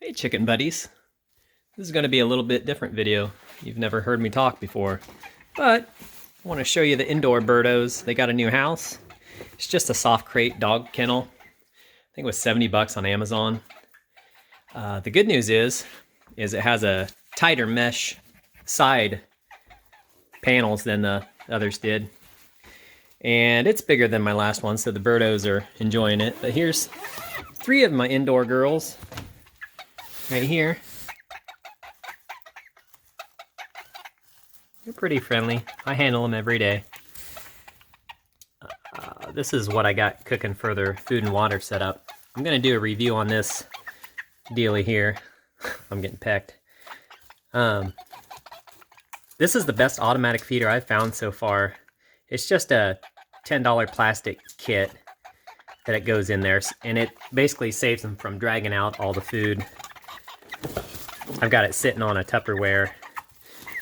Hey chicken buddies. This is going to be a little bit different video. You've never heard me talk before, but I want to show you the indoor birdos. They got a new house. It's just a soft crate dog kennel. I think it was 70 bucks on Amazon. The good news is it has a tighter mesh side panels than the others did. And it's bigger than my last one, so the birdos are enjoying it. But here's 3 of my indoor girls right here. They're pretty friendly. I handle them every day. This is what I got cooking for their food and water setup. I'm going to do a review on this dealie here. I'm getting pecked. This is the best automatic feeder I've found so far. It's just a $10 plastic kit that it goes in there, and it basically saves them from dragging out all the food. I've got it sitting on a Tupperware,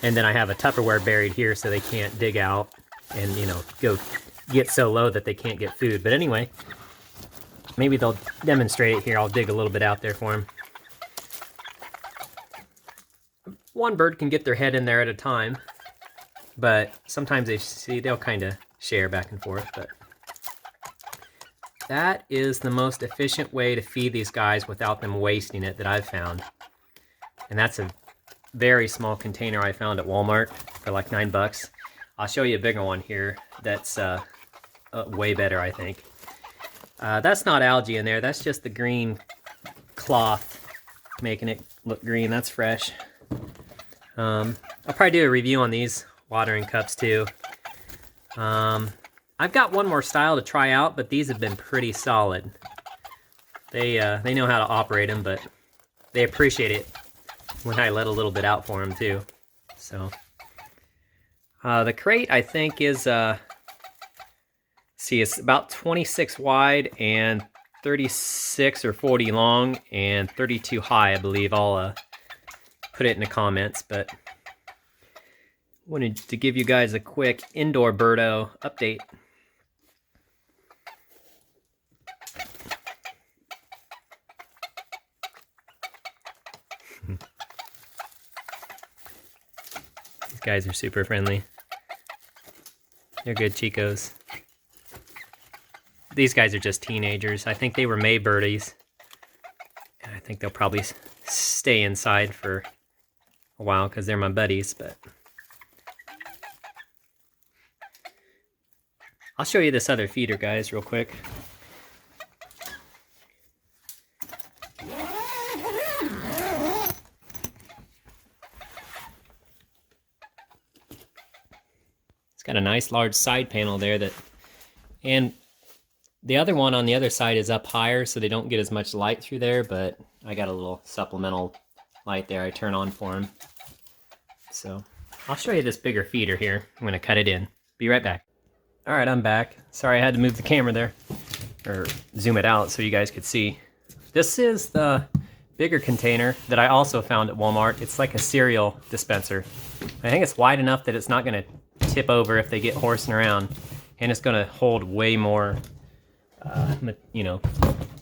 and then I have a Tupperware buried here so they can't dig out and, you know, go get so low that they can't get food. But anyway, maybe they'll demonstrate it here. I'll dig a little bit out there for them. One bird can get their head in there at a time, but sometimes they'll kind of share back and forth. But that is the most efficient way to feed these guys without them wasting it that I've found. And that's a very small container I found at Walmart for like 9 bucks. I'll show you a bigger one here that's way better, I think. That's not algae in there. That's just the green cloth making it look green. That's fresh. I'll probably do a review on these watering cups too. I've got one more style to try out, but these have been pretty solid. They know how to operate them, but they appreciate it when I let a little bit out for them too. So the crate, I think, is it's about 26 wide and 36 or 40 long and 32 high, I believe. I'll put it in the comments, but wanted to give you guys a quick indoor birdo update. These guys are super friendly. They're good chicos. These guys are just teenagers. I think they were May birdies. And I think they'll probably stay inside for a while because they're my buddies, but I'll show you this other feeder, guys, real quick. It's got a nice large side panel there and the other one on the other side is up higher, so they don't get as much light through there, but I got a little supplemental light there I turn on for them. So I'll show you this bigger feeder here. I'm going to cut it in. Be right back. All right, I'm back. Sorry, I had to move the camera there, or zoom it out so you guys could see. This is the bigger container that I also found at Walmart. It's like a cereal dispenser. I think it's wide enough that it's not going to tip over if they get horsing around, and it's going to hold way more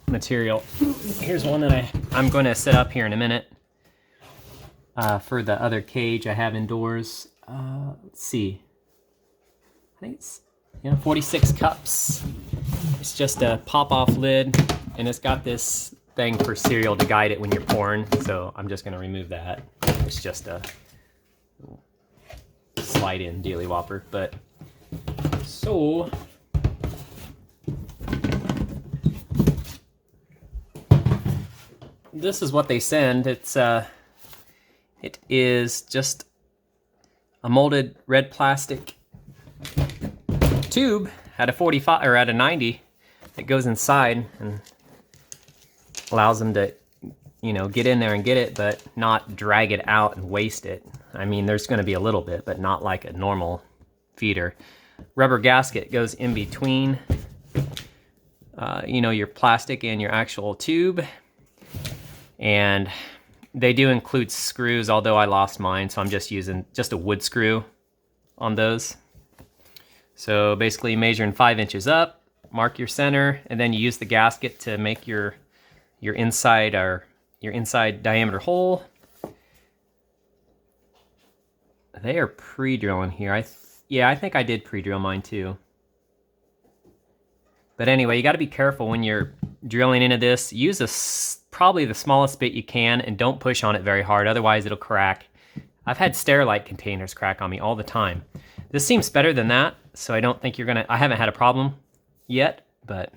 material. Here's one that I'm going to set up here in a minute for the other cage I have indoors. Let's see. I think it's 46 cups. It's just a pop-off lid, and it's got this thing for cereal to guide it when you're pouring. So I'm just going to remove that. It's just a slide-in dealy whopper. But so this is what they send. It is just a molded red plastic tube at a 45 or at a 90 that goes inside and allows them to, get in there and get it, but not drag it out and waste it. I mean, there's going to be a little bit, but not like a normal feeder. Rubber gasket goes in between, your plastic and your actual tube. And they do include screws, although I lost mine, so I'm just using a wood screw on those. So basically measuring 5 inches up, mark your center, and then you use the gasket to make your inside or your inside diameter hole. They are pre-drilling here. Yeah, I think I did pre-drill mine too. But anyway, you got to be careful when you're drilling into this. Use probably the smallest bit you can and don't push on it very hard, otherwise it'll crack. I've had Sterilite containers crack on me all the time. This seems better than that, so I don't think you're gonna, I haven't had a problem yet, but.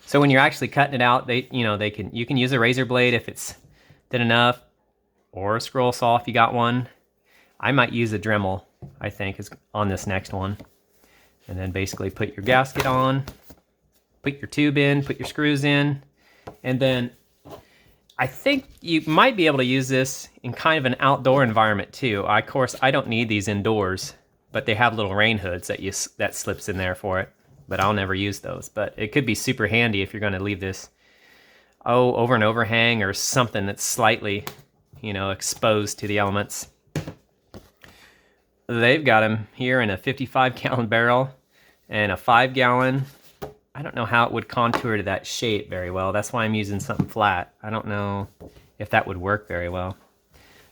So when you're actually cutting it out, you can use a razor blade if it's thin enough, or a scroll saw if you got one. I might use a Dremel, I think, is on this next one. And then basically put your gasket on, put your tube in, put your screws in, and then I think you might be able to use this in kind of an outdoor environment too. Of course, I don't need these indoors, but they have little rain hoods that slips in there for it. But I'll never use those. But it could be super handy if you're going to leave this, over an overhang or something that's slightly, exposed to the elements. They've got them here in a 55-gallon barrel and a 5-gallon. I don't know how it would contour to that shape very well. That's why I'm using something flat. I don't know if that would work very well.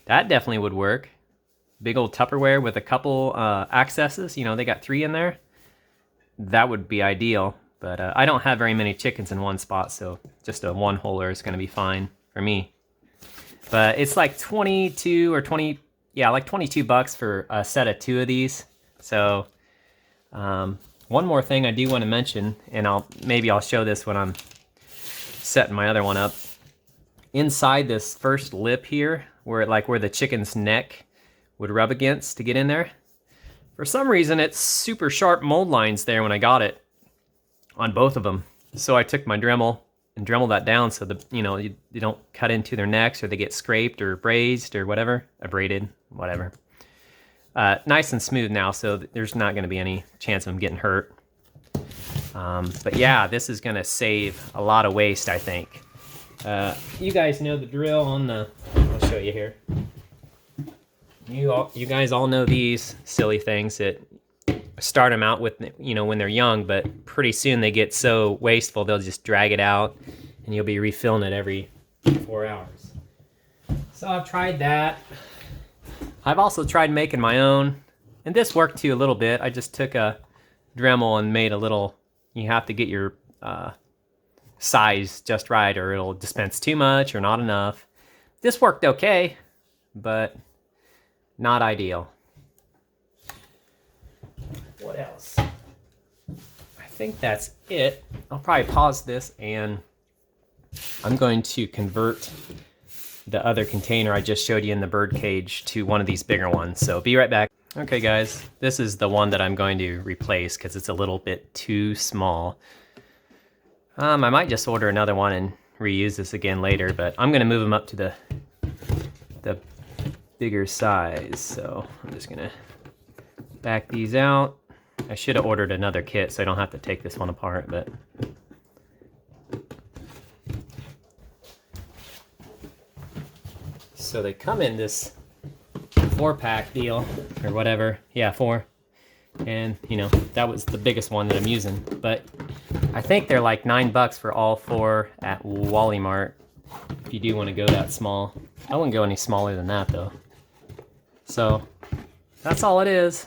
That definitely would work. Big old Tupperware with a couple accesses. They got 3 in there. That would be ideal, but I don't have very many chickens in one spot, so just a one-holer is going to be fine for me. But it's like 22 or 20, yeah, like $22 for a set of 2 of these. So one more thing I do want to mention, and maybe I'll show this when I'm setting my other one up. Inside this first lip here, where the chicken's neck would rub against to get in there, for some reason, it's super sharp mold lines there when I got it on both of them. So I took my Dremel and Dremeled that down so you don't cut into their necks or they get scraped or brazed or whatever, abraded, whatever. Nice and smooth now, so there's not going to be any chance of them getting hurt. But yeah, this is going to save a lot of waste, I think. You guys know the drill on the. I'll show you here. You guys all know these silly things that start them out with, when they're young, but pretty soon they get so wasteful they'll just drag it out and you'll be refilling it every 4 hours. So I've tried that. I've also tried making my own, and this worked too a little bit. I just took a Dremel and made a little, you have to get your size just right or it'll dispense too much or not enough. This worked okay, but not ideal. What else? I think that's it. I'll probably pause this and I'm going to convert the other container I just showed you in the bird cage to one of these bigger ones. So be right back. Okay guys, this is the one that I'm going to replace because it's a little bit too small. I might just order another one and reuse this again later, but I'm going to move them up to the bigger size. So I'm just gonna back these out. I should have ordered another kit so I don't have to take this one apart, but so they come in this 4-pack deal or whatever. Yeah, 4. And that was the biggest one that I'm using, but I think they're like $9 for all 4 at Wally Mart if you do want to go that small. I wouldn't go any smaller than that though. So that's all it is.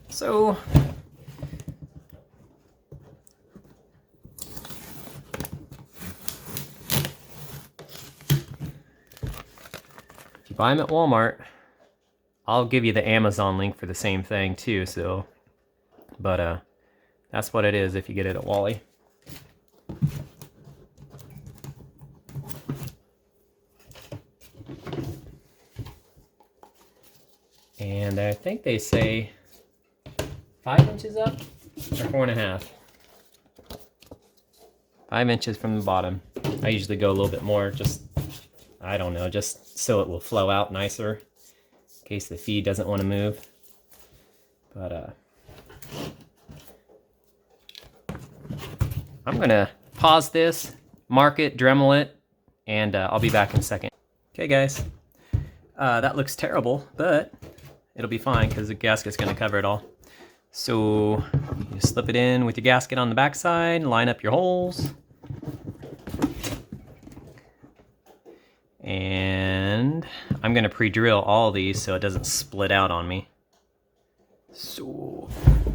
So if you buy them at Walmart, I'll give you the Amazon link for the same thing too. So, but that's what it is if you get it at Wally. And I think they say 5 inches up or 4.5. 5 inches from the bottom. I usually go a little bit more, I don't know, just so it will flow out nicer in case the feed doesn't want to move. But I'm gonna pause this, mark it, Dremel it, and I'll be back in a second. Okay guys, that looks terrible, but it'll be fine because the gasket's going to cover it all. So you slip it in with your gasket on the back side, line up your holes. And I'm gonna pre-drill all these so it doesn't split out on me. So,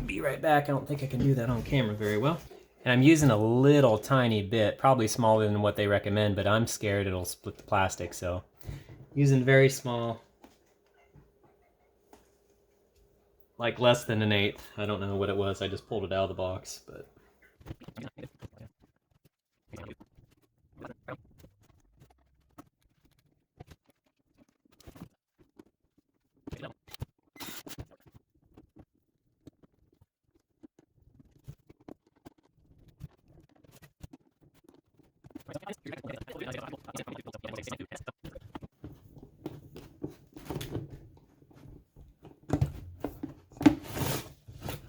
be right back. I don't think I can do that on camera very well. And I'm using a little tiny bit, probably smaller than what they recommend, but I'm scared it'll split the plastic, so using very small, like less than 1/8. I don't know what it was, I just pulled it out of the box, but.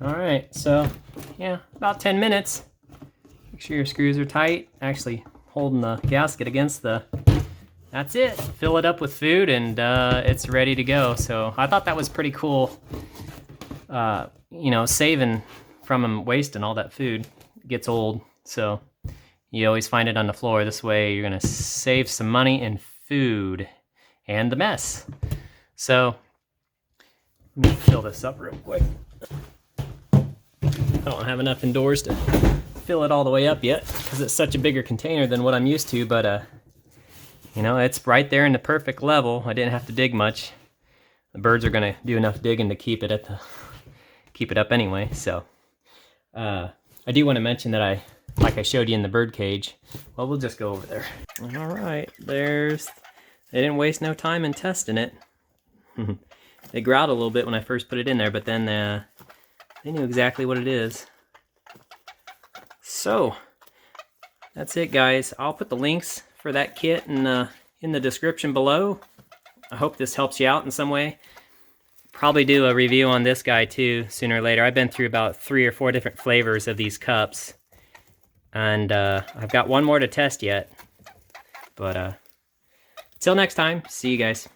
Alright, so yeah, about 10 minutes. Make sure your screws are tight. Actually holding the gasket against the... That's it. Fill it up with food and it's ready to go. So I thought that was pretty cool. You know, saving from them wasting all that food. It gets old, so you always find it on the floor. This way you're gonna save some money in food and the mess. So let me fill this up real quick. I don't have enough indoors to fill it all the way up yet because it's such a bigger container than what I'm used to, but you know, it's right there in the perfect level. I didn't have to dig much. The birds are gonna do enough digging to keep it up anyway. So I do want to mention that like I showed you in the bird cage. Well, we'll just go over there. All right, they didn't waste no time in testing it. They growled a little bit when I first put it in there, but then they knew exactly what it is. So that's it, guys. I'll put the links for that kit in the description below. I hope this helps you out in some way. Probably do a review on this guy too sooner or later. I've been through about 3 or 4 different flavors of these cups, and I've got one more to test yet. But till next time, see you guys.